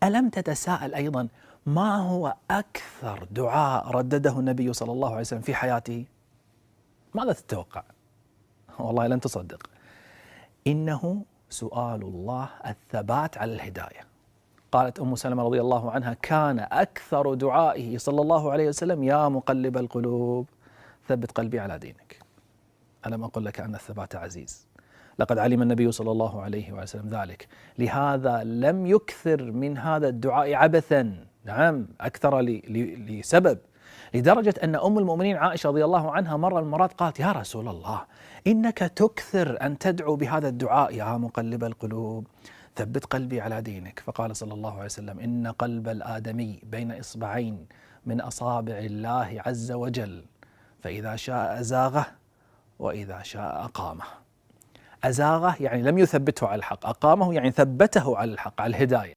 ألم تتساءل أيضا ما هو أكثر دعاء ردده النبي صلى الله عليه وسلم في حياته؟ ماذا تتوقع؟ والله لن تصدق، إنه سؤال الله الثبات على الهداية. قالت أم سلمة رضي الله عنها: كان أكثر دعائه صلى الله عليه وسلم: يا مقلب القلوب ثبت قلبي على دينك. ألم أقل لك أن الثبات عزيز؟ لقد علم النبي صلى الله عليه وسلم ذلك، لهذا لم يكثر من هذا الدعاء عبثا، نعم أكثر لسبب، لدرجة أن أم المؤمنين عائشة رضي الله عنها مرة من المرات قالت: يا رسول الله، إنك تكثر أن تدعو بهذا الدعاء، يا مقلب القلوب ثبت قلبي على دينك. فقال صلى الله عليه وسلم: إن قلب الآدمي بين إصبعين من أصابع الله عز وجل، فإذا شاء أزاغه وإذا شاء أقامه. أزاغه يعني لم يثبته على الحق، أقامه يعني ثبته على الحق، على الهداية.